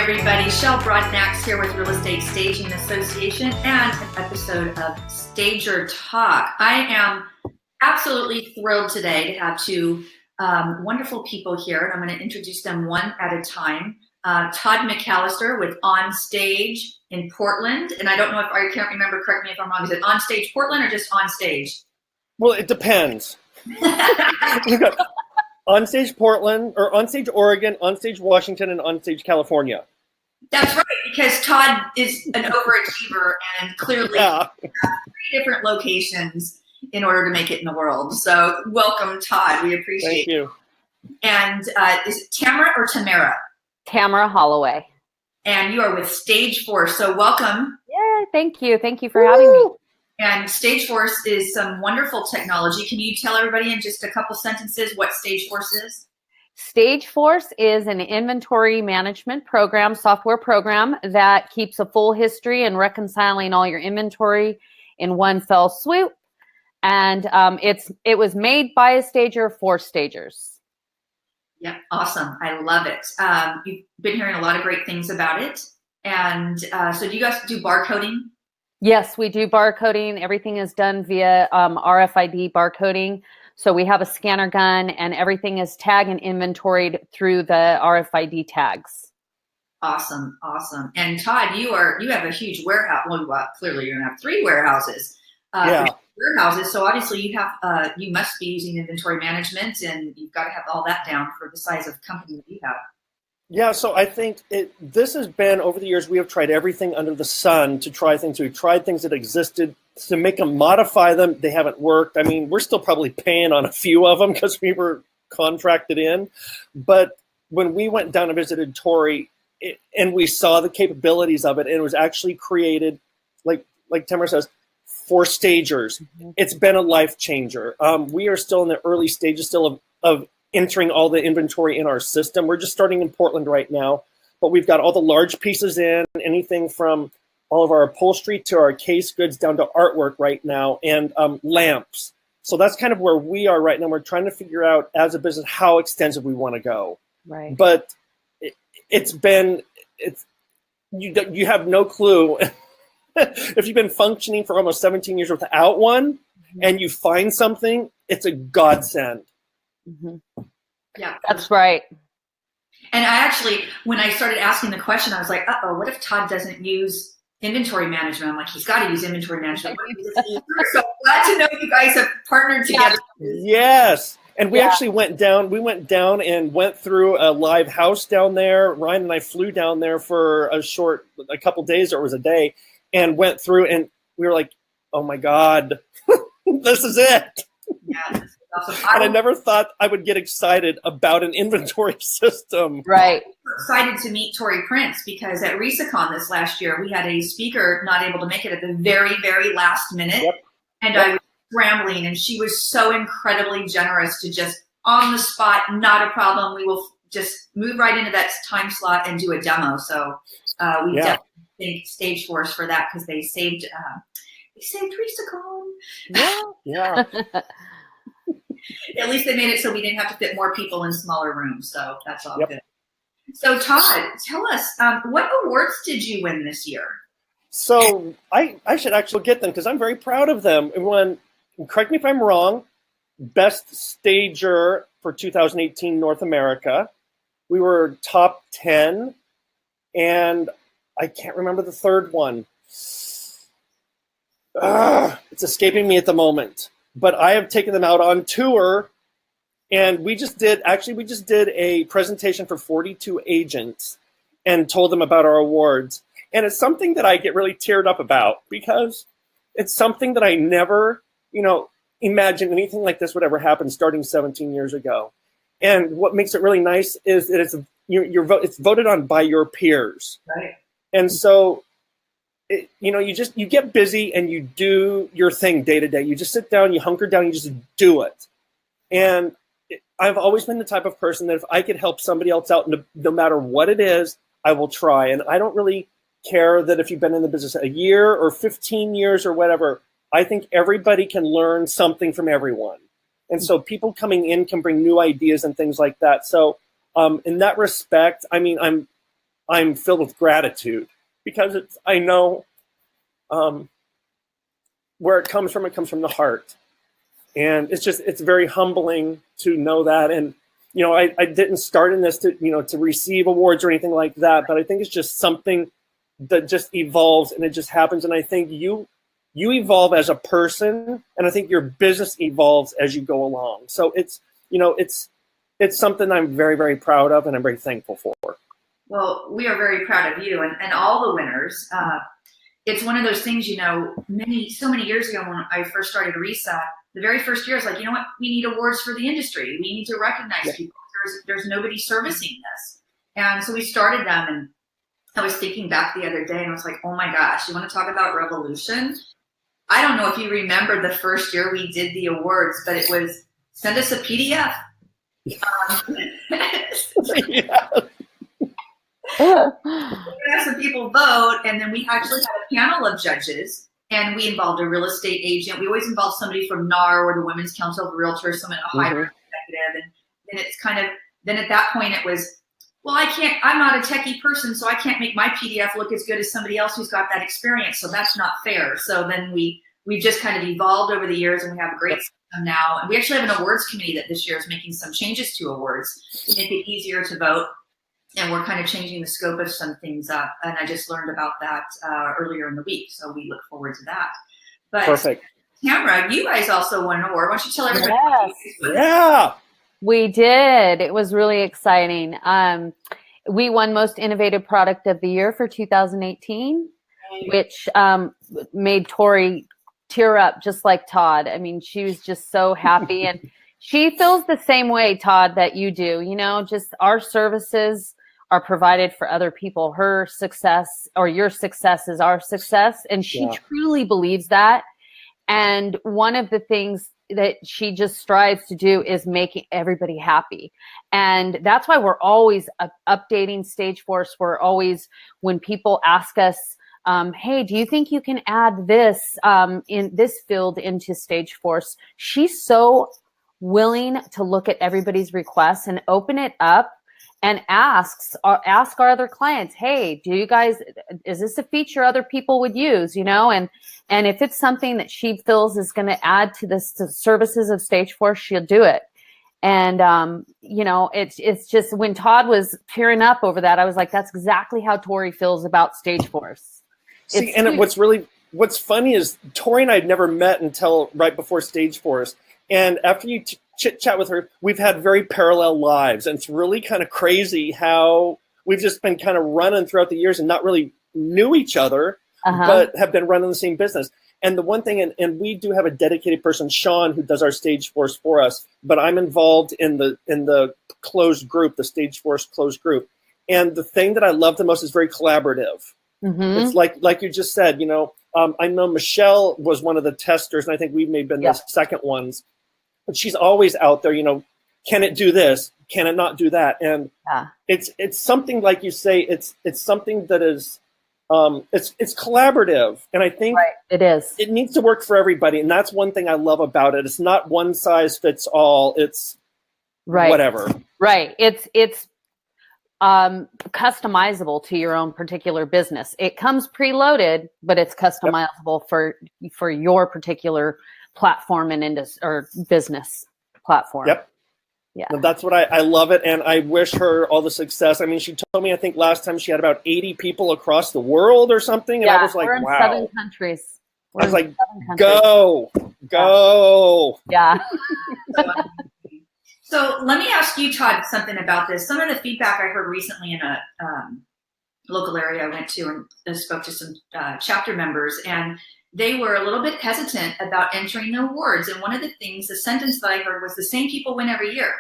everybody. Shell Broadax here with Real Estate Staging Association and an episode of Stager Talk. I am absolutely thrilled today to have two wonderful people here, and I'm going to introduce them one at a time. Todd McAllister with On Stage in Portland, and I don't know if I can't remember. Correct me if I'm wrong. Is it On Stage Portland or just On Stage? Well, it depends. You got On Stage Portland, or On Stage Oregon, On Stage Washington, and On Stage California. That's right, because Todd is an overachiever and clearly has 3 different locations in order to make it in the world. So welcome, Todd. We appreciate it. Thank you. And is it Tamara or Tamara? Tamara Holloway. And you are with StageForce. So welcome. Yeah, thank you. Thank you for having me. And StageForce is some wonderful technology. Can you tell everybody in just a couple sentences what StageForce is? StageForce is an inventory management program, software program that keeps a full history and reconciling all your inventory in one fell swoop. And it was made by a stager for stagers. Yeah, awesome. I love it. You've been hearing a lot of great things about it. And so do you guys do barcoding? Yes, we do barcoding. Everything is done via RFID barcoding. So we have a scanner gun and everything is tagged and inventoried through the RFID tags. Awesome, awesome. And Todd, you have a huge warehouse. Well, clearly you're gonna have 3 warehouses. Warehouses. So obviously you must be using inventory management, and you've got to have all that down for the size of company that you have. Yeah, so I think this has been, over the years, we have tried everything under the sun to try things. We've tried things that existed to make them, modify them. They haven't worked. I mean, we're still probably paying on a few of them because we were contracted in. But when we went down and visited Tori, and we saw the capabilities of it, and it was actually created, like Tamara says, for stagers. Mm-hmm. It's been a life changer. We are still in the early stages still of entering all the inventory in our system. We're just starting in Portland right now, but we've got all the large pieces in, anything from all of our upholstery to our case goods down to artwork right now, and lamps. So that's kind of where we are right now. We're trying to figure out as a business how extensive we want to go. Right. But you have no clue. If you've been functioning for almost 17 years without one, mm-hmm. and you find something, it's a godsend. Mm-hmm. Yeah, that's right. And I actually, when I started asking the question, I was like, uh-oh, what if Todd doesn't use inventory management? I'm like, he's got to use inventory management. So glad to know you guys have partnered together. Yes. And we actually went down and went through a live house down there. Ryan and I flew down there for a couple days, or it was a day, and went through, and we were like, oh my God, this is it. Yeah, this is awesome. And I never thought I would get excited about an inventory system. Right. We're excited to meet Tori Prince because at RESACon this last year, we had a speaker not able to make it at the very, very last minute. Yep. And I was scrambling, and she was so incredibly generous to just on the spot, not a problem. We will just move right into that time slot and do a demo. So we definitely thank StageForce for that, because they saved RESACon. Yeah. At least they made it so we didn't have to fit more people in smaller rooms. So that's all good. So Todd, tell us, what awards did you win this year? So I should actually get them because I'm very proud of them. It won, correct me if I'm wrong, Best Stager for 2018 North America. We were top 10, and I can't remember the third one. It's escaping me at the moment. But I have taken them out on tour, and we just did a presentation for 42 agents and told them about our awards. And it's something that I get really teared up about, because it's something that I never, imagined anything like this would ever happen starting 17 years ago. And what makes it really nice is that it's voted on by your peers. Right. And so you get busy and you do your thing day to day. You just sit down, you hunker down, you just do it. And I've always been the type of person that if I could help somebody else out, no matter what it is, I will try. And I don't really care that if you've been in the business a year or 15 years or whatever. I think everybody can learn something from everyone. And so people coming in can bring new ideas and things like that. So in that respect, I mean, I'm filled with gratitude because I know where it comes from the heart. And it's very humbling to know that. And, I didn't start in this to receive awards or anything like that, but I think it's just something that just evolves and it just happens. And I think you evolve as a person, and I think your business evolves as you go along. So it's something I'm very, very proud of and I'm very thankful for. Well, we are very proud of you and all the winners. It's one of those things, so many years ago when I first started RESA, the very first year, I was like, you know what? We need awards for the industry. We need to recognize people. There's nobody servicing this. And so we started them. And I was thinking back the other day and I was like, oh my gosh, you want to talk about revolution? I don't know if you remember the first year we did the awards, but it was send us a PDF. We had some people vote, and then we actually had a panel of judges, and we involved a real estate agent. We always involved somebody from NAR or the Women's Council of Realtors, someone a higher executive, and then it's then at that point it was, well, I'm not a techie person, so I can't make my PDF look as good as somebody else who's got that experience, so that's not fair. So then we've just kind of evolved over the years, and we have a great system now. And we actually have an awards committee that this year is making some changes to awards to make it easier to vote. And we're kind of changing the scope of some things up. And I just learned about that earlier in the week. So we look forward to that. But perfect. Tamara, you guys also won an award. Why don't you tell everybody? Yes. Yeah. We did. It was really exciting. We won Most Innovative Product of the Year for 2018, which made Tori tear up just like Todd. I mean, she was just so happy. And she feels the same way, Todd, that you do. Just our services are provided for other people. Her success or your success is our success. And she truly believes that. And one of the things that she just strives to do is making everybody happy. And that's why we're always updating StageForce. We're always, when people ask us, hey, do you think you can add this in this field into StageForce? She's so willing to look at everybody's requests and open it up and ask our other clients, hey, is this a feature other people would use, and if it's something that she feels is going to add to the services of StageForce, she'll do it. And, it's just when Todd was tearing up over that, I was like, that's exactly how Tori feels about StageForce. See, and what's funny is Tori and I had never met until right before StageForce. And after you chit-chat with her, we've had very parallel lives. And it's really kind of crazy how we've just been kind of running throughout the years and not really knew each other, but have been running the same business. And the one thing, and we do have a dedicated person, Sean, who does our StageForce for us, but I'm involved in the closed group, the StageForce closed group. And the thing that I love the most is very collaborative. It's like you just said, I know Michelle was one of the testers, and I think we may have been the second ones. But she's always out there, can it do this? Can it not do that? And it's something, like you say, it's something that is it's collaborative. And I think it is. It needs to work for everybody. And that's one thing I love about it. It's not one size fits all. It's whatever. Right. It's customizable to your own particular business. It comes preloaded, but it's customizable for your particular platform and or business platform. Yeah. And that's what I love it. And I wish her all the success. I mean, she told me, I think last time she had about 80 people across the world or something. And I was like, we're in wow. 7 countries. I was like, go. Yeah. So let me ask you, Todd, something about this. Some of the feedback I heard recently in a local area I went to and spoke to some chapter members, and they were a little bit hesitant about entering the awards. And one of the things, the sentence that I heard was the same people win every year,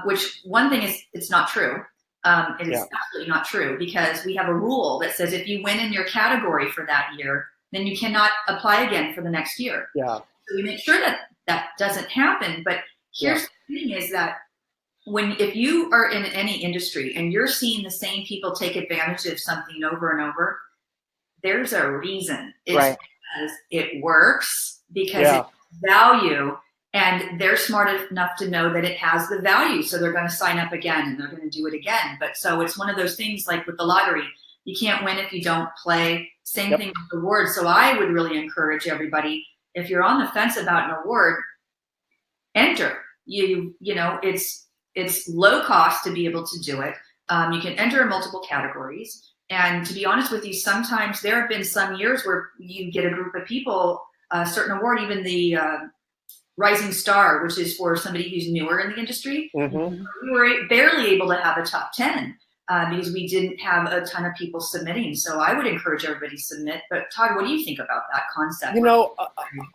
which one thing is, it's not true. It is absolutely not true, because we have a rule that says if you win in your category for that year, then you cannot apply again for the next year. Yeah. So we make sure that that doesn't happen. But here's the thing is that if you are in any industry and you're seeing the same people take advantage of something over and over, there's a reason. It's because it works, because it's value, And they're smart enough to know that it has the value. So they're going to sign up again and they're going to do it again. But so it's one of those things like with the lottery, you can't win if you don't play. Same thing with awards. So I would really encourage everybody, if you're on the fence about an award, enter. You know, it's low cost to be able to do it. You can enter in multiple categories. And to be honest with you, sometimes there have been some years where you get a group of people, a certain award, even the Rising Star, which is for somebody who's newer in the industry. Mm-hmm. We were barely able to have a top 10 because we didn't have a ton of people submitting. So I would encourage everybody to submit. But Todd, what do you think about that concept? You know,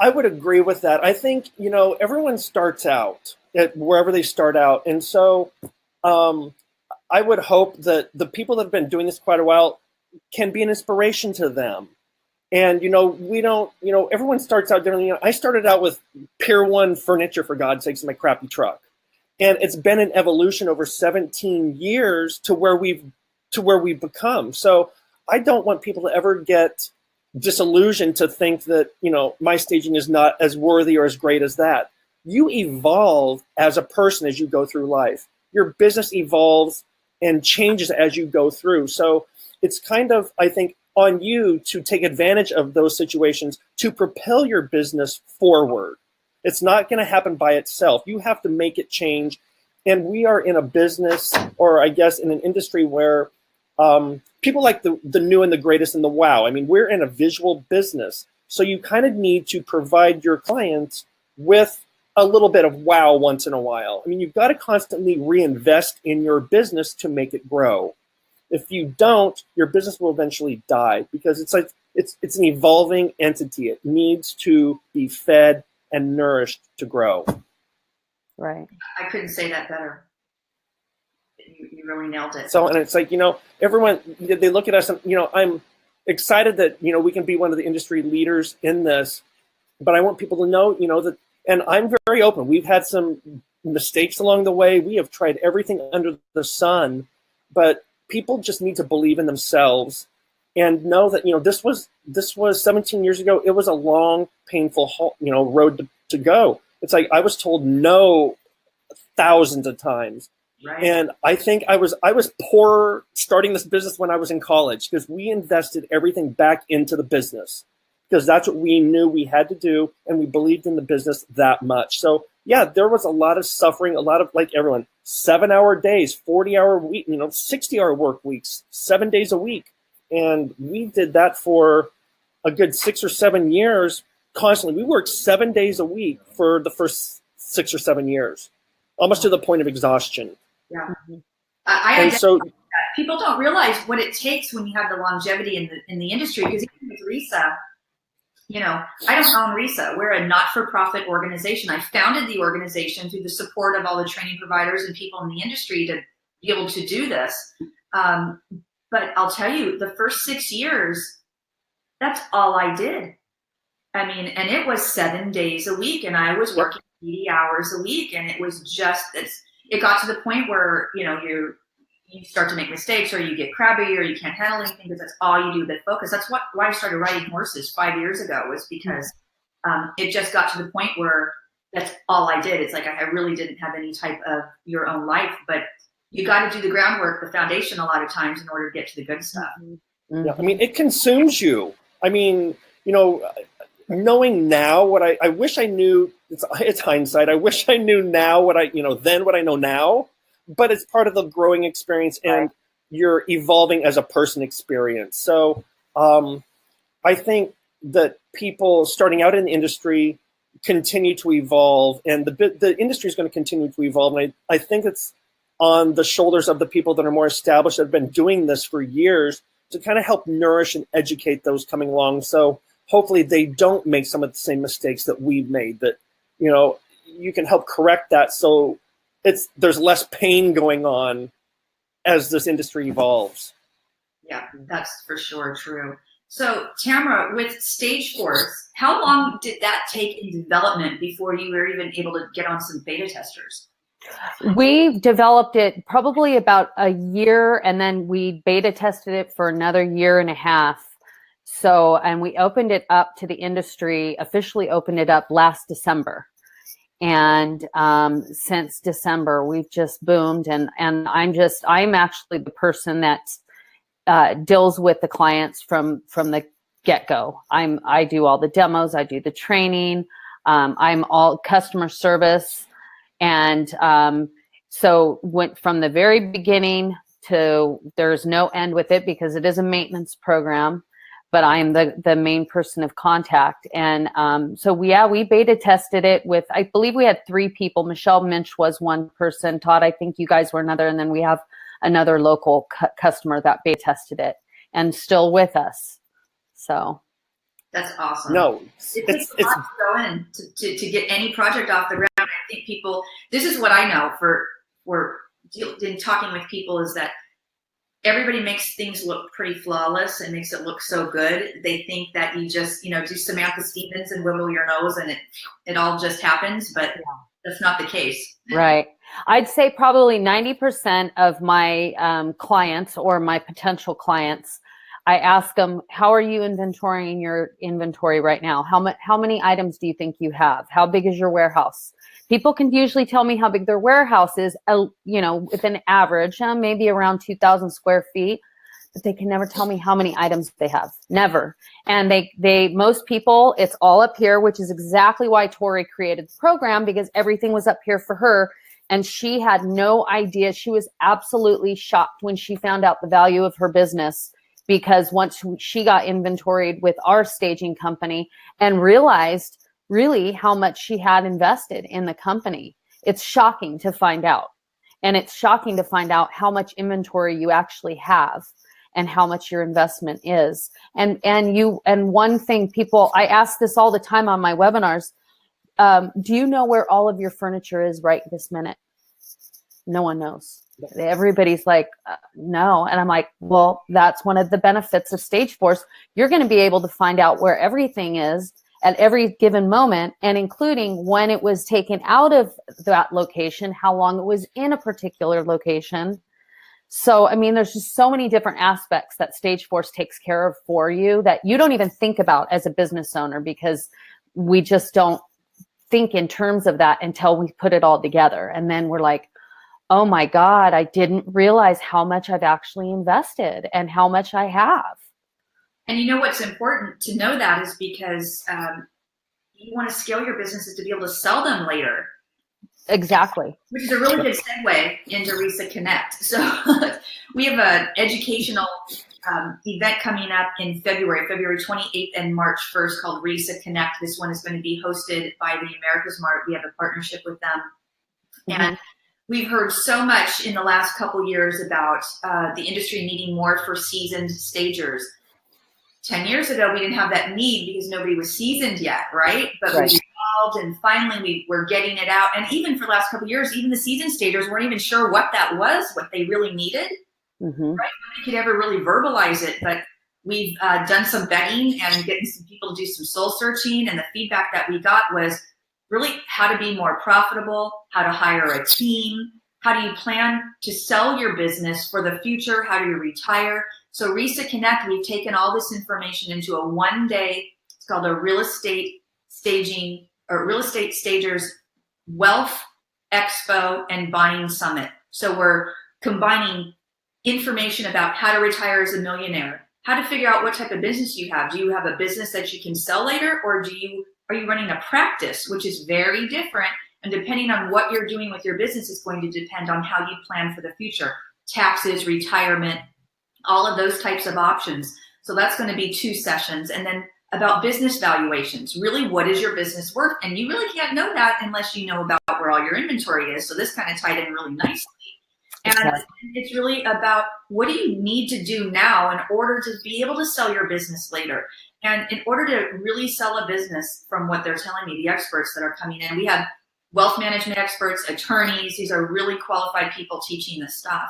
I would agree with that. I think, you know, everyone starts out at wherever they start out. And so I would hope that the people that have been doing this quite a while can be an inspiration to them. And, you know, we don't, you know, everyone starts out differently. You know, I started out with Pier 1 furniture, for God's sakes, in my crappy truck. And it's been an evolution over 17 years to where we've become. So I don't want people to ever get disillusioned to think that, you know, my staging is not as worthy or as great as that. You evolve as a person as you go through life. Your business evolves and changes as you go through. So it's kind of, I think, on you to take advantage of those situations to propel your business forward. It's not going to happen by itself. You have to make it change. And we are in a business, or I guess in an industry where people like the new and the greatest and the wow. I mean, we're in a visual business. So you kind of need to provide your clients with a little bit of wow once in a while. I mean, you've got to constantly reinvest in your business to make it grow. If you don't, your business will eventually die because it's like it's an evolving entity. It needs to be fed and nourished to grow. Right. I couldn't say that better. You really nailed it. So, and it's like, you know, everyone, they look at us and, you know, I'm excited that, you know, we can be one of the industry leaders in this, but I want people to know, you know, that, and I'm very open. We've had some mistakes along the way. We have tried everything under the sun, but people just need to believe in themselves and know that, you know, this was 17 years ago. It was a long, painful, you know, road to go. It's like I was told no thousands of times. Right. And I think I was poor starting this business when I was in college because we invested everything back into the business because that's what we knew we had to do. And we believed in the business that much. So yeah, there was a lot of suffering, a lot of, like everyone, 7-hour days, 40-hour week, you know, 60-hour work weeks, 7 days a week. And we did that for a good 6 or 7 years constantly. We worked 7 days a week for the first 6 or 7 years, almost to the point of exhaustion. Yeah. And so people don't realize what it takes when you have the longevity in the industry, because even with RESA, you know, I don't own RESA. We're a not-for-profit organization. I founded the organization through the support of all the training providers and people in the industry to be able to do this. But I'll tell you, the first 6 years, that's all I did. I mean, and it was 7 days a week, and I was working 80 hours a week, and it was just, it got to the point where, you know, you start to make mistakes, or you get crabby, or you can't handle anything because that's all you do, that focus. That's why I started riding horses 5 years ago, was because it just got to the point where that's all I did. It's like I really didn't have any type of your own life, but you got to do the groundwork, the foundation a lot of times in order to get to the good stuff. Mm-hmm. Yeah, I mean, it consumes you. I mean, you know, knowing now what I wish I knew, it's hindsight. I wish I knew now what I know now, but it's part of the growing experience and your evolving as a person experience. So I think that people starting out in the industry continue to evolve, and the industry is going to continue to evolve. And I think it's on the shoulders of the people that are more established, that have been doing this for years, to kind of help nourish and educate those coming along. So hopefully they don't make some of the same mistakes that we've made, that, you know, you can help correct that. So there's less pain going on as this industry evolves. Yeah, that's for sure true. So Tamara, with StageForce, how long did that take in development before you were even able to get on some beta testers? We developed it probably about a year, and then we beta tested it for another 1.5 years. So, and we opened it up to the industry, officially opened it up last December. And since December, we've just boomed. And I'm actually the person that deals with the clients from the get-go. I do all the demos, I do the training, I'm all customer service. And so went from the very beginning to there's no end with it because it is a maintenance program, but I'm the main person of contact. And so we beta tested it with, I believe we had 3 people. Michelle Minch was one person. Todd, I think you guys were another. And then we have another local customer that beta tested it and still with us. So that's awesome. No, it takes a lot to go in to get any project off the ground. I think people, this is what I know in talking with people, is that everybody makes things look pretty flawless and makes it look so good. They think that you just, do Samantha Stevens and wiggle your nose and it all just happens, but that's not the case. Right. I'd say probably 90% of my clients or my potential clients, I ask them, how are you inventorying your inventory right now? How many items do you think you have? How big is your warehouse? People can usually tell me how big their warehouse is, with an average, maybe around 2,000 square feet, but they can never tell me how many items they have. Never. And most people, it's all up here, which is exactly why Tori created the program, because everything was up here for her. And she had no idea. She was absolutely shocked when she found out the value of her business, because once she got inventoried with our staging company and realized really how much she had invested in the company, it's shocking to find out. And it's shocking to find out how much inventory you actually have and how much your investment is. And one thing, people, I ask this all the time on my webinars, do you know where all of your furniture is right this minute? No one knows. Everybody's like, no. And I'm like, well, that's one of the benefits of StageForce. You're going to be able to find out where everything is at every given moment, and including when it was taken out of that location, how long it was in a particular location. So, I mean, there's just so many different aspects that StageForce takes care of for you that you don't even think about as a business owner, because we just don't think in terms of that until we put it all together. And then we're like, oh my God, I didn't realize how much I've actually invested and how much I have. And you know what's important to know that is because you want to scale your businesses to be able to sell them later. Exactly. Which is a really good segue into RESA Connect. So we have an educational event coming up in February 28th and March 1st, called RESA Connect. This one is going to be hosted by the America's Mart. We have a partnership with them. Mm-hmm. And we've heard so much in the last couple years about the industry needing more for seasoned stagers. 10 years ago, we didn't have that need because nobody was seasoned yet, right? But right. We evolved, and finally we're getting it out. And even for the last couple of years, even the seasoned stagers weren't even sure what that was, what they really needed, right? Nobody could ever really verbalize it, but we've done some vetting and getting some people to do some soul searching, and the feedback that we got was really how to be more profitable, how to hire a team, how do you plan to sell your business for the future, how do you retire? So RESA Connect, we've taken all this information into a one-day, it's called a real estate stagers wealth expo and buying summit. So we're combining information about how to retire as a millionaire, how to figure out what type of business you have. Do you have a business that you can sell later, or are you running a practice, which is very different? And depending on what you're doing with your business is going to depend on how you plan for the future. Taxes, retirement, all of those types of options. So that's going to be 2 sessions. And then about business valuations, really, what is your business worth? And you really can't know that unless you know about where all your inventory is. So this kind of tied in really nicely. And it's really about, what do you need to do now in order to be able to sell your business later? And in order to really sell a business, from what they're telling me, the experts that are coming in, we have wealth management experts, attorneys. These are really qualified people teaching this stuff.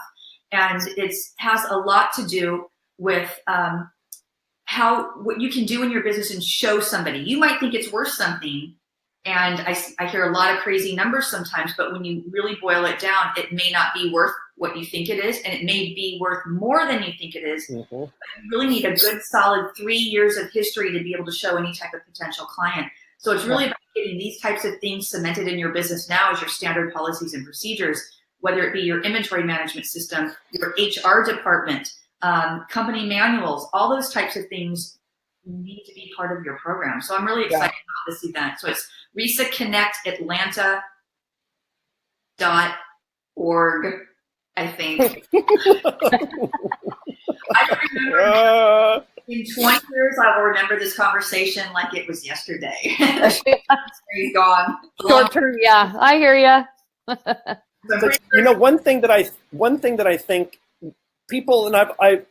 And it has a lot to do with what you can do in your business and show somebody. You might think it's worth something, and I hear a lot of crazy numbers sometimes, but when you really boil it down, it may not be worth what you think it is, and it may be worth more than you think it is. Mm-hmm. But you really need a good, solid 3 years of history to be able to show any type of potential client. So it's really about getting these types of things cemented in your business now as your standard policies and procedures, whether it be your inventory management system, your HR department, company manuals, all those types of things need to be part of your program. So I'm really excited about this event. So it's RESAConnectAtlanta.org, I think. I remember in 20 years, I will remember this conversation like it was yesterday. He's gone. Short term, yeah, I hear you. But, one thing that I think people, and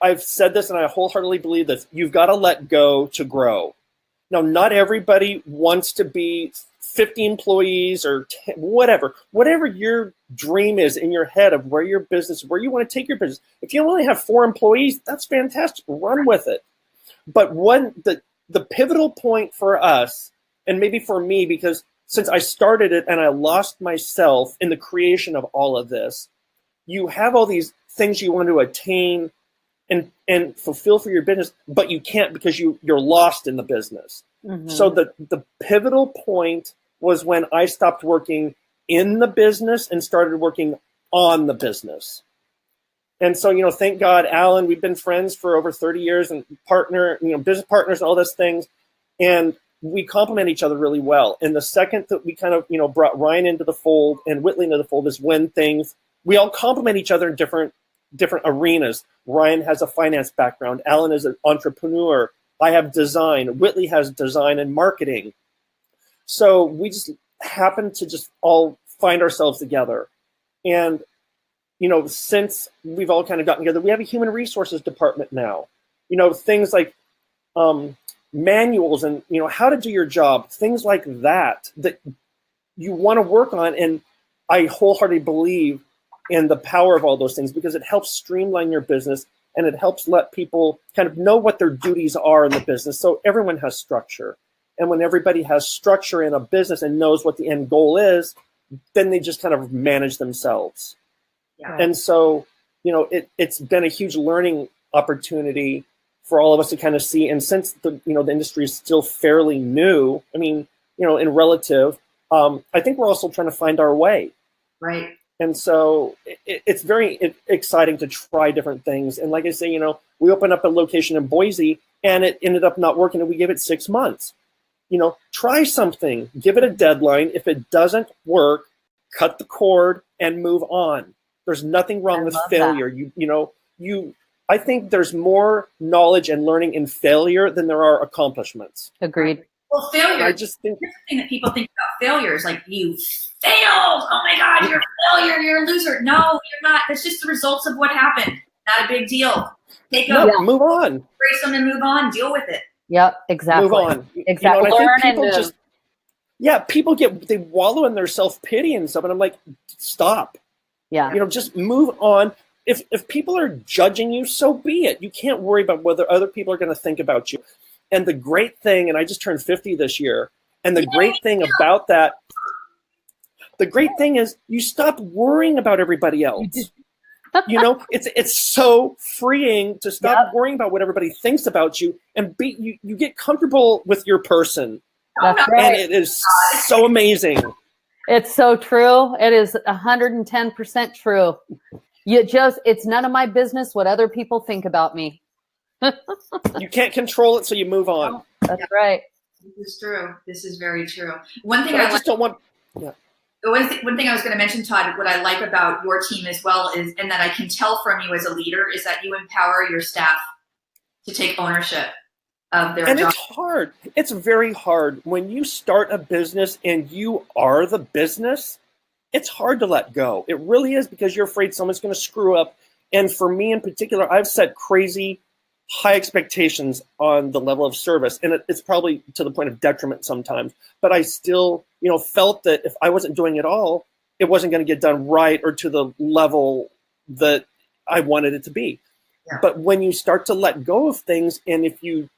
I've said this, and I wholeheartedly believe this: you've got to let go to grow. Now, not everybody wants to be 50 employees or 10, whatever your dream is in your head of where your business, where you want to take your business. If you only have 4 employees, that's fantastic. Run with it. But the pivotal point for us, and maybe for me, because since I started it and I lost myself in the creation of all of this, you have all these things you want to attain and fulfill for your business, but you can't because you're lost in the business. Mm-hmm. So the pivotal point was when I stopped working in the business and started working on the business. And so, thank God, Alan, we've been friends for over 30 years and business partners and all those things. And we complement each other really well. And the second that we kind of, brought Ryan into the fold and Whitley into the fold is when we all complement each other in different arenas. Ryan has a finance background. Alan is an entrepreneur. I have design. Whitley has design and marketing. So we just happen to just all find ourselves together. And, since we've all kind of gotten together, we have a human resources department now. Things like manuals and, how to do your job, things like that you want to work on. And I wholeheartedly believe in the power of all those things because it helps streamline your business and it helps let people kind of know what their duties are in the business. So everyone has structure. And when everybody has structure in a business and knows what the end goal is, then they just kind of manage themselves. Yeah. And so, it's been a huge learning opportunity for all of us to kind of see. And since the industry is still fairly new, I mean, in relative, I think we're also trying to find our way. Right. And so it's very exciting to try different things. And like I say, we opened up a location in Boise and it ended up not working and we gave it 6 months. Try something, give it a deadline. If it doesn't work, cut the cord and move on. There's nothing wrong with failure. That. I think there's more knowledge and learning in failure than there are accomplishments. Agreed. Well, failure. I just think here's the thing that people think about failure is like you failed. Oh my God, you're a failure. You're a loser. No, you're not. It's just the results of what happened. Not a big deal. Move on. Embrace them and move on. Deal with it. Yep, exactly. Move on. Exactly. And I Learn think people and people they wallow in their self-pity and stuff, and I'm like, stop. Yeah. Just move on. If people are judging you, so be it. You can't worry about whether other people are going to think about you. And the great thing, and I just turned 50 this year, and the great thing about that, the great thing is you stop worrying about everybody else. It's so freeing to stop worrying about what everybody thinks about you and you get comfortable with your person. That's right. And it is so amazing. It's so true. It is 110% true. It's none of my business what other people think about me. You can't control it, so you move on. Oh, that's right. This is true. This is very true. One thing One thing I was going to mention, Todd, what I like about your team as well is, and that I can tell from you as a leader, is that you empower your staff to take ownership of their job. And it's hard. It's very hard. When you start a business and you are the business, it's hard to let go. It really is, because you're afraid someone's going to screw up. And for me in particular, I've set crazy high expectations on the level of service. And it's probably to the point of detriment sometimes. But I still, felt that if I wasn't doing it all, it wasn't going to get done right or to the level that I wanted it to be. Yeah. But when you start to let go of things, and if you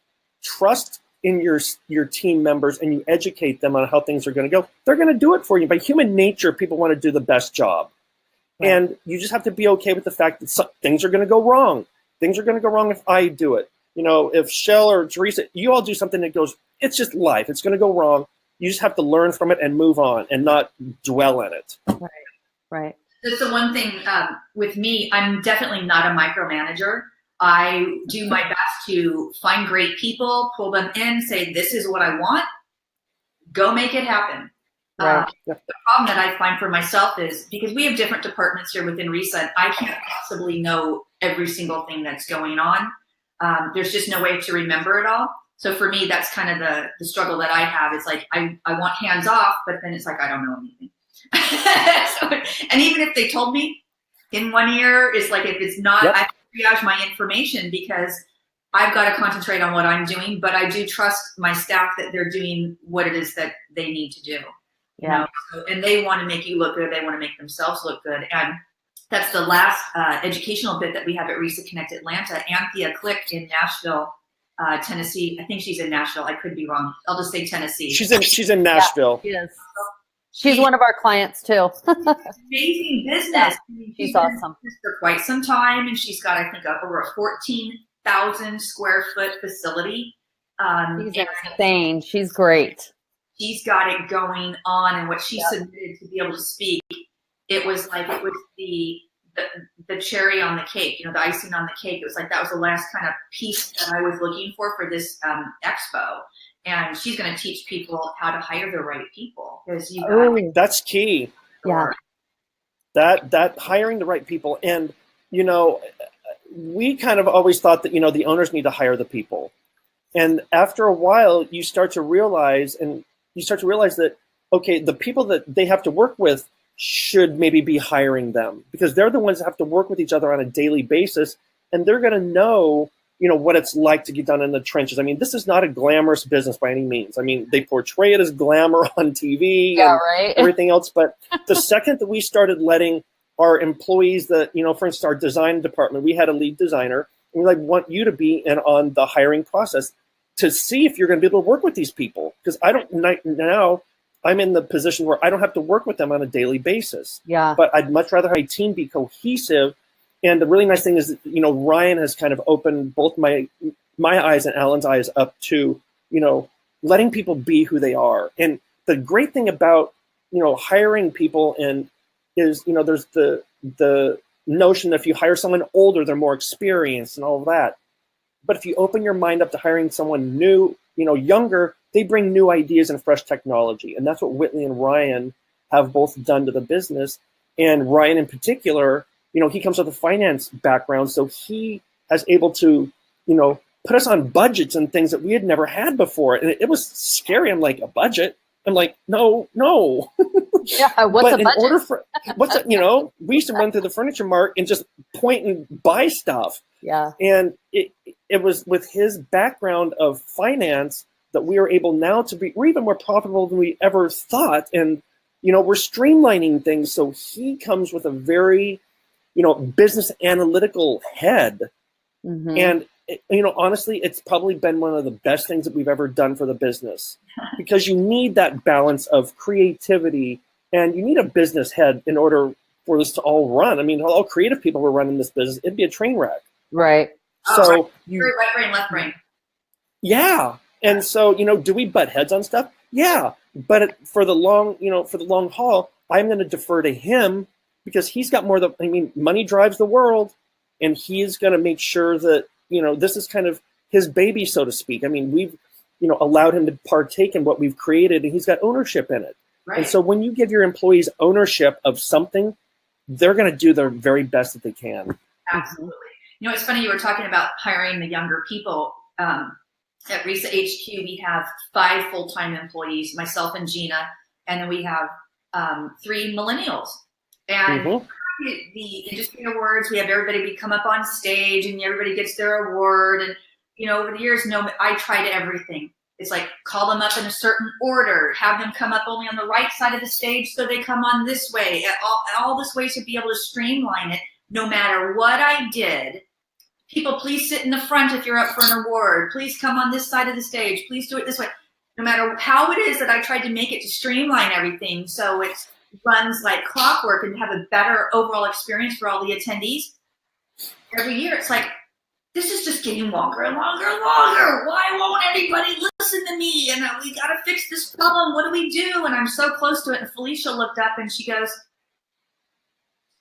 trust in your team members and you educate them on how things are going to go, they're going to do it for you. By human nature, people want to do the best job. Right. And you just have to be okay with the fact that things are going to go wrong. Things are going to go wrong if I do it. If Shell or Teresa, you all do something that goes, it's just life. It's going to go wrong. You just have to learn from it and move on and not dwell in it. Right. That's the one thing with me, I'm definitely not a micromanager. I do my best to find great people, pull them in, say, this is what I want, go make it happen. Right. The problem that I find for myself is because we have different departments here within RESA, and I can't possibly know every single thing that's going on. There's just no way to remember it all. So for me, that's kind of the struggle that I have. It's like I want hands off, but then it's like I don't know anything. And even if they told me in 1 year, it's like if it's not, I triage my information because I've got to concentrate on what I'm doing, but I do trust my staff that they're doing what it is that they need to do. Yeah. You know? So, and they want to make you look good. They want to make themselves look good. And that's the last educational bit that we have at RESA Connect Atlanta. Anthea Click in Nashville, Tennessee. I think she's in Nashville. I could be wrong. I'll just say Tennessee. She's in Nashville. Yes. She's one of our clients too. Amazing business. She's awesome. For quite some time, and she's got, I think, over a 14,000 square foot facility. She's insane. She's great. She's got it going on, and what she submitted to be able to speak, it was the cherry on the cake. You know, the icing on the cake. It was like that was the last kind of piece that I was looking for this expo. And she's going to teach people how to hire the right people because that's key. Yeah. That hiring the right people. And, you know, we kind of always thought that, you know, the owners need to hire the people. And after a while, you start to realize that, okay, the people that they have to work with should maybe be hiring them because they're the ones that have to work with each other on a daily basis. And they're going to know, you know, what it's like to get done in the trenches. I mean, this is not a glamorous business by any means. I mean, they portray it as glamour on TV and everything else. But the second that we started letting our employees that, you know, for instance, our design department, we had a lead designer, and we want you to be in on the hiring process to see if you're going to be able to work with these people. Because now I'm in the position where I don't have to work with them on a daily basis. Yeah. But I'd much rather have a team be cohesive. And the really nice thing is, you know, Ryan has kind of opened both my eyes and Alan's eyes up to, you know, letting people be who they are. And the great thing about, you know, hiring people is, you know, there's the notion that if you hire someone older, they're more experienced and all of that. But if you open your mind up to hiring someone new, you know, younger, they bring new ideas and fresh technology. And that's what Whitley and Ryan have both done to the business. And Ryan in particular, you know, he comes with a finance background, so he has able to, you know, put us on budgets and things that we had never had before. And it was scary. I'm like, a budget? I'm like, no. Yeah, what's a budget? You know, we used to run through the furniture mart and just point and buy stuff. Yeah. And it was with his background of finance that we are able now we're even more profitable than we ever thought. And, you know, we're streamlining things. So he comes with a very, you know, business analytical head. Mm-hmm. And, you know, honestly, it's probably been one of the best things that we've ever done for the business because you need that balance of creativity and you need a business head in order for this to all run. I mean, all creative people were running this business, it'd be a train wreck. Right. So right brain, left brain. Yeah. And so, you know, do we butt heads on stuff? Yeah. But for the long haul, I'm going to defer to him because he's got money drives the world, and he's going to make sure that, you know, this is kind of his baby, so to speak. I mean, we've, you know, allowed him to partake in what we've created, and he's got ownership in it. Right. And so when you give your employees ownership of something, they're going to do their very best that they can. Absolutely. You know, it's funny, you were talking about hiring the younger people. At RESA HQ, we have 5 full-time employees, myself and Gina, and then we have 3 millennials. And the industry awards, we have everybody come up on stage and everybody gets their award. And, you know, over the years, I tried everything. It's like, call them up in a certain order, have them come up only on the right side of the stage so they come on this way, all this way to be able to streamline it. No matter what I did, people, please sit in the front if you're up for an award. Please come on this side of the stage. Please do it this way. No matter how it is that I tried to make it to streamline everything so it runs like clockwork and have a better overall experience for all the attendees, every year it's like, this is just getting longer and longer and longer. Why won't anybody listen listen to me, and we got to fix this problem. What do we do? And I'm so close to it. And Felicia looked up and she goes,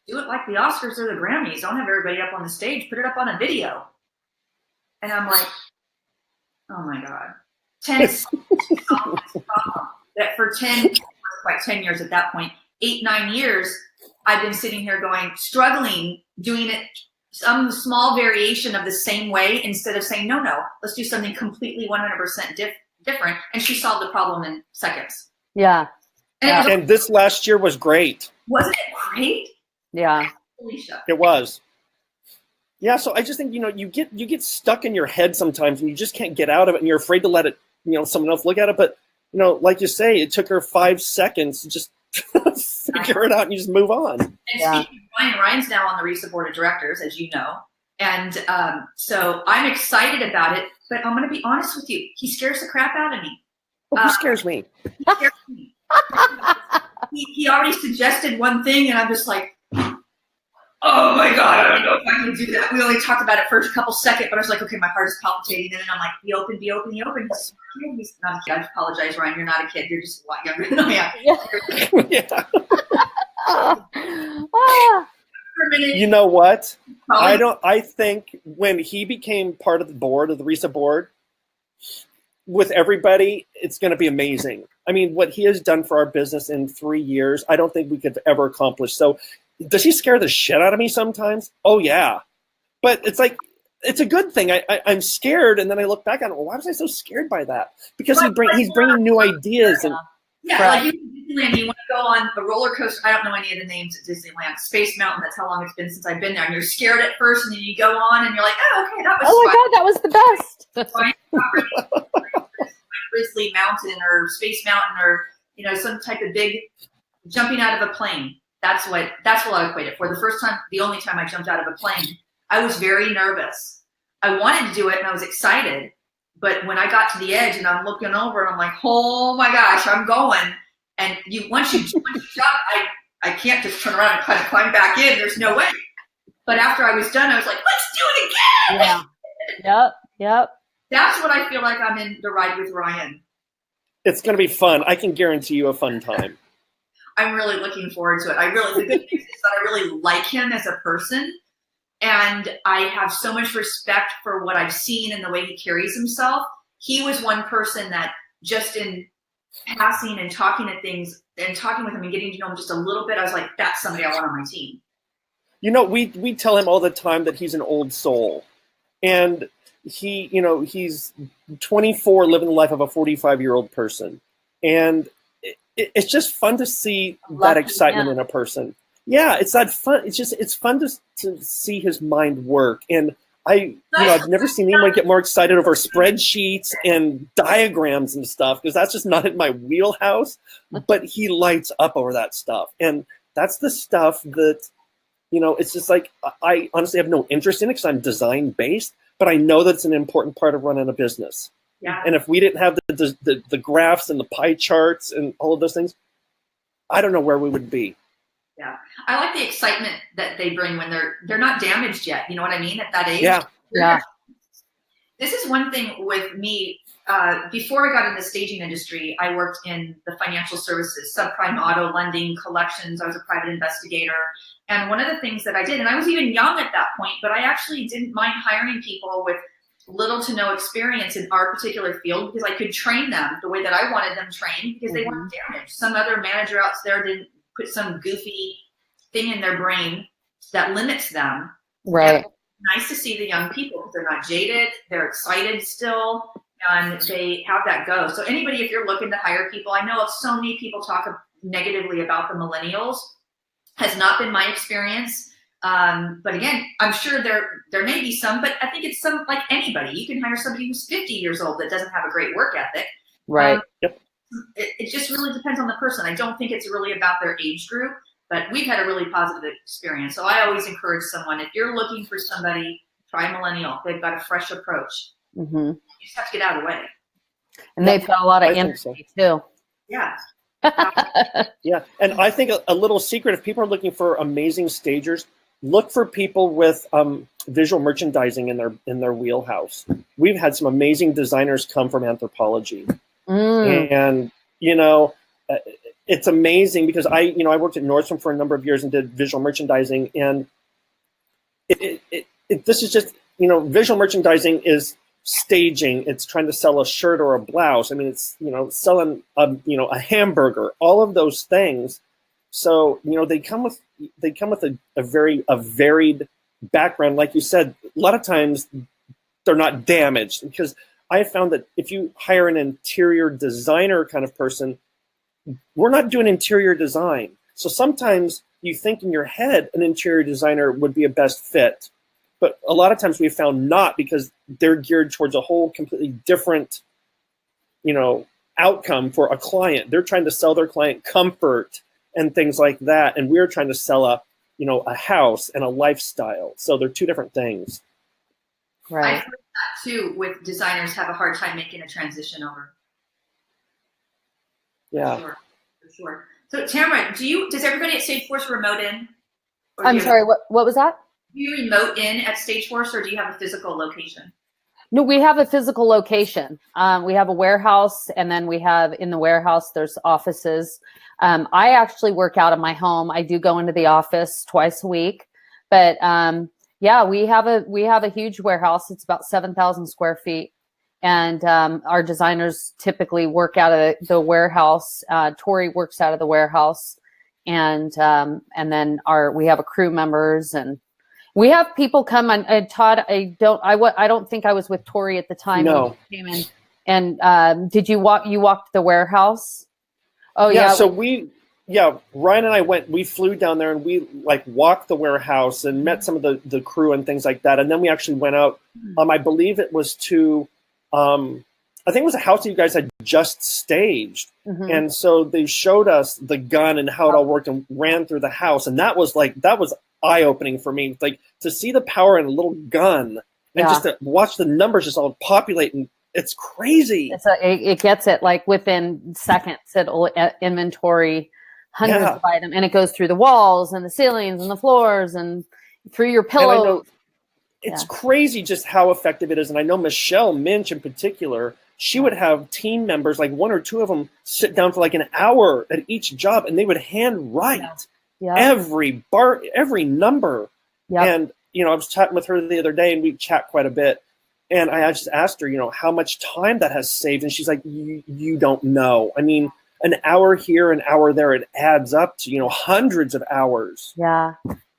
do it like the Oscars or the Grammys. Don't have everybody up on the stage. Put it up on a video. And I'm like, oh my God. 10 that for 10, quite 10 years at that point, 8, 9 years, I've been sitting here going, struggling, doing it some small variation of the same way instead of saying, no, let's do something completely 100% different. And she solved the problem in seconds. Yeah. And this last year was great. Wasn't it great? Yeah. Felicia. It was. Yeah, so I just think, you get stuck in your head sometimes and you just can't get out of it and you're afraid to let it, someone else look at it. But, like you say, it took her 5 seconds to just figure it out and you just move on. And speaking of Ryan's now on the RESA board of directors, as you know. And so I'm excited about it, but I'm going to be honest with you. He scares the crap out of me. He scares me. He scares me. He already suggested one thing and I'm just like, oh my God, I don't know if I can do that. We only talked about it for a couple seconds, but I was like, okay, my heart is palpitating. And then I'm like, be open. He's not a kid. I apologize, Ryan. You're not a kid. You're just a lot younger than I am. Yeah. For a minute, You know what? probably, I think when he became part of the board, of the RESA board, with everybody, it's going to be amazing. I mean, what he has done for our business in 3 years, I don't think we could ever accomplish. So does he scare the shit out of me sometimes? Oh, yeah. But it's like, it's a good thing. I'm scared, and then I look back on it. Well, why was I so scared by that? Because he's bringing new ideas. And like you in Disneyland, you want to go on the roller coaster. I don't know any of the names at Disneyland. Space Mountain, that's how long it's been since I've been there. And you're scared at first, and then you go on, and you're like, oh, okay, that was Oh my God, that was the best. Grizzly Mountain or Space Mountain or some type of big jumping out of a plane. That's what I equate it for. The only time I jumped out of a plane, I was very nervous. I wanted to do it and I was excited, but when I got to the edge and I'm looking over and I'm like, oh my gosh, I'm going. And once you jump, I can't just turn around and kind of climb back in. There's no way. But after I was done, I was like, let's do it again. Yeah. Yep. That's what I feel like I'm in the ride with Ryan. it's going to be fun. I can guarantee you a fun time. I'm really looking forward to it. The good news is that I really like him as a person, and I have so much respect for what I've seen and the way he carries himself. He was one person that just in passing and talking at things and talking with him and getting to know him just a little bit, I was like, that's somebody I want on my team. You know, we tell him all the time that he's an old soul, and he's 24 living the life of a 45-year-old person, and it's just fun to see that excitement in a person. Yeah, it's that fun. It's fun to see his mind work. And I've never seen anyone get more excited over spreadsheets and diagrams and stuff, because that's just not in my wheelhouse. But he lights up over that stuff, and that's the stuff that it's just like I honestly have no interest in it because I'm design based. But I know that it's an important part of running a business. Yeah. And if we didn't have the graphs and the pie charts and all of those things, I don't know where we would be. Yeah. I like the excitement that they bring when they're not damaged yet. You know what I mean? At that age. Yeah. Yeah. This is one thing with me. Before I got in the staging industry, I worked in the financial services, subprime auto lending, collections. I was a private investigator. And one of the things that I did, and I was even young at that point, but I actually didn't mind hiring people with little to no experience in our particular field, because I could train them the way that I wanted them trained, because they weren't damaged. Some other manager out there didn't put some goofy thing in their brain that limits them. Right. Nice to see the young people, because they're not jaded, they're excited still, and they have that go. So anybody, if you're looking to hire people, I know so many people talk negatively about the millennials. Has not been my experience. But again, I'm sure there may be some, but I think it's some, like anybody. You can hire somebody who's 50 years old that doesn't have a great work ethic. Right. Yep. It just really depends on the person. I don't think it's really about their age group, but we've had a really positive experience. So I always encourage someone, if you're looking for somebody, try a millennial. They've got a fresh approach. Mm-hmm. You just have to get out of the way. And they've got a lot of energy too. Yeah. Yeah, and I think a little secret, if people are looking for amazing stagers, look for people with visual merchandising in their wheelhouse. We've had some amazing designers come from anthropology, and it's amazing because I worked at Nordstrom for a number of years and did visual merchandising, and this is just visual merchandising is staging. It's trying to sell a shirt or a blouse. I mean, it's selling a hamburger. All of those things. So they come with a very varied background. Like you said, a lot of times they're not damaged, because I have found that if you hire an interior designer kind of person, we're not doing interior design. So sometimes you think in your head an interior designer would be a best fit, but a lot of times we've found not, because they're geared towards a whole completely different, outcome for a client. They're trying to sell their client comfort and things like that, and we're trying to sell a house and a lifestyle. So they're two different things. Right. I've heard that too, with designers have a hard time making a transition over. Yeah. For sure. So Tamara, does everybody at StageForce remote in? I'm sorry, what was that? Do you remote in at StageForce, or do you have a physical location? No, we have a physical location. We have a warehouse, and then we have in the warehouse, there's offices. I actually work out of my home. I do go into the office twice a week, but yeah, we have a huge warehouse. It's about 7,000 square feet. And our designers typically work out of the warehouse. Tori works out of the warehouse, and then we have a crew members, and we have people come on. Todd, I don't think I was with Tori at the time. No. When you came in. And did you walked the warehouse? Oh yeah. So Ryan and I we flew down there, and we walked the warehouse and met some of the crew and things like that. And then we actually went out. I believe it was to. I think it was a house that you guys had just staged. Mm-hmm. And so they showed us the gun and how it all worked, and ran through the house. And that was eye-opening for me. To see the power in a little gun, and just to watch the numbers just all populate, and it's crazy. It gets it within seconds. It'll inventory hundreds of items, and it goes through the walls and the ceilings and the floors and through your pillows. It's crazy just how effective it is. And I know Michelle Minch in particular, she would have team members, one or two of them, sit down for an hour at each job, and they would hand write every number. Yep. And, I was chatting with her the other day, and we chat quite a bit. And I just asked her, how much time that has saved. And she's like, you don't know. I mean, an hour here, an hour there, it adds up to, hundreds of hours. Yeah.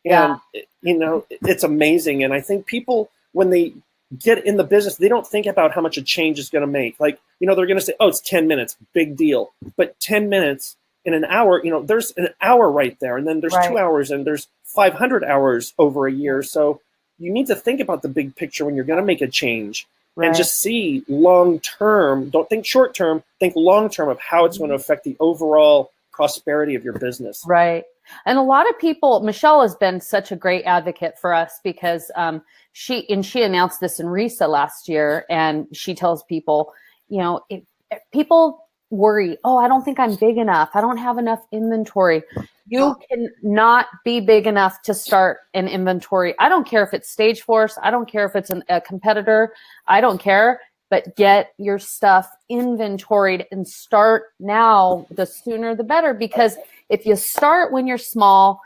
And, it's amazing. And I think people, when they get in the business, they don't think about how much a change is going to make. They're going to say, oh, it's 10 minutes, big deal. But 10 minutes in an hour, there's an hour right there. And then there's 2 hours, and there's 500 hours over a year. So you need to think about the big picture when you're going to make a change. Right. And just see long-term, don't think short-term, think long-term of how it's going to affect the overall prosperity of your business. Right. And a lot of people, Michelle has been such a great advocate for us, because she announced this in RESA last year, and she tells people, if people worry, oh, I don't think I'm big enough. I don't have enough inventory. You can not be big enough to start an inventory. I don't care if it's StageForce. I don't care if it's a competitor. I don't care. But get your stuff inventoried and start now. The sooner the better, because if you start when you're small,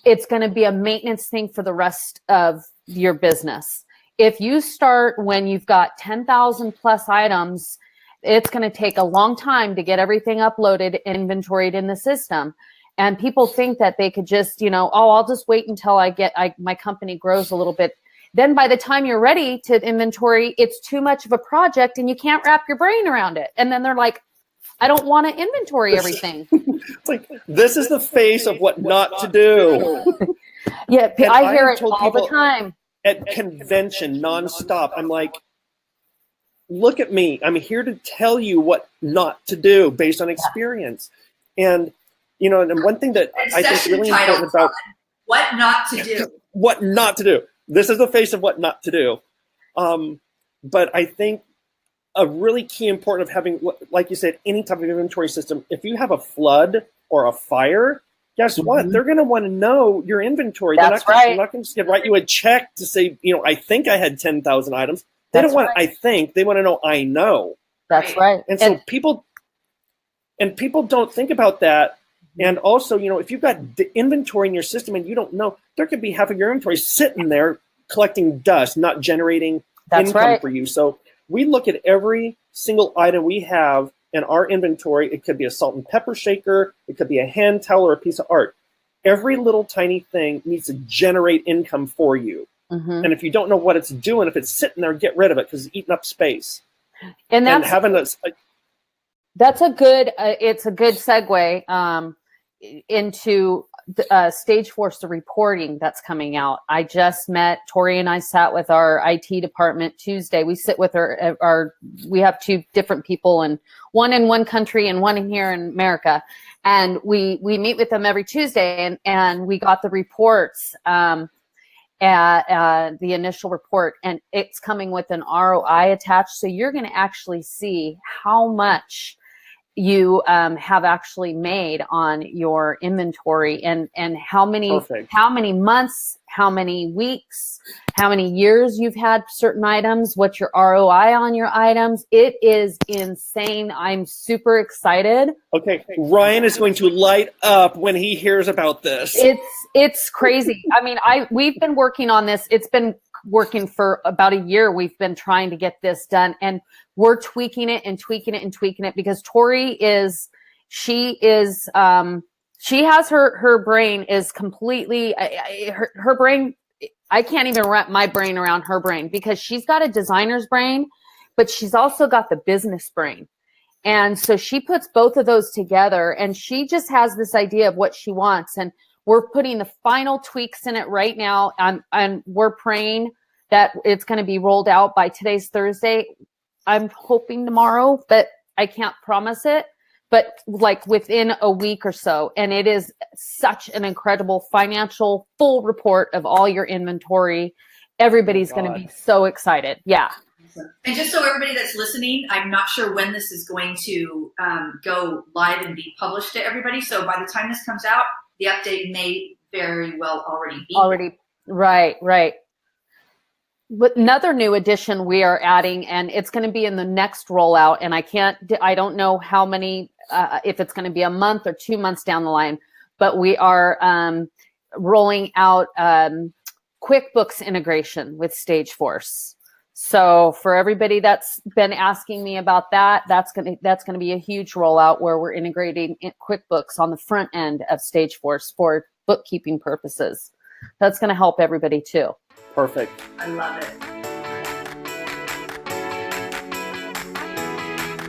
it's going to be a maintenance thing for the rest of your business. If you start when you've got 10,000 plus items, it's going to take a long time to get everything uploaded and inventoried in the system. And people think that they could just, I'll just wait until my company grows a little bit. Then by the time you're ready to inventory, it's too much of a project and you can't wrap your brain around it. And then they're like, I don't want to inventory everything. This is the face of what not to do. Yeah, I hear it all the time. At convention, nonstop. I'm like, look at me. I'm here to tell you what not to do based on experience. And, and one thing that I think is really important about what not to do. What not to do. This is the face of what not to do. But I think a really key important of having, like you said, any type of inventory system, if you have a flood or a fire, guess what? They're going to want to know your inventory. That's They're not going to just write you a check to say, I think I had 10,000 items. They don't want, I think. They want to know, I know. That's right. And so people don't think about that. And also, if you've got the inventory in your system and you don't know, there could be half of your inventory sitting there collecting dust, not generating income for you. So we look at every single item we have in our inventory. It could be a salt and pepper shaker. It could be a hand towel or a piece of art. Every little tiny thing needs to generate income for you. And if you don't know what it's doing, if it's sitting there, get rid of it because it's eating up space. And that's having that's a good. It's a good segue into StageForce, the reporting that's coming out. I just met Tori and I sat with our IT department Tuesday. We sit with we have 2 different people, and one in one country and one in here in America. And we meet with them every Tuesday, and we got the reports, the initial report, and it's coming with an ROI attached. So you're going to actually see how much you have actually made on your inventory, and how many months, how many weeks, how many years you've had certain items, what's your ROI on your items. It is insane. I'm super excited. Okay, Ryan is going to light up when he hears about this. It's crazy. I mean, we've been working on this. It's been working for about a year. We've been trying to get this done, and we're tweaking it and tweaking it and tweaking it because Tori she has her brain is completely, her brain, I can't even wrap my brain around her brain because she's got a designer's brain, but she's also got the business brain. And so she puts both of those together, and she just has this idea of what she wants. And we're putting the final tweaks in it right now. And we're praying that it's going to be rolled out by today's Thursday. I'm hoping tomorrow, but I can't promise it. But like within a week or so. And it is such an incredible financial full report of all your inventory. Everybody's going to be so excited. Yeah. And just so everybody that's listening, I'm not sure when this is going to go live and be published to everybody. So by the time this comes out, the update may very well already be. Right. But another new addition we are adding, and it's going to be in the next rollout, and I don't know how many, if it's going to be a month or 2 months down the line, but we are rolling out QuickBooks integration with StageForce. So for everybody that's been asking me about that, that's going to be a huge rollout where we're integrating QuickBooks on the front end of StageForce for bookkeeping purposes. That's going to help everybody too. Perfect. I love it.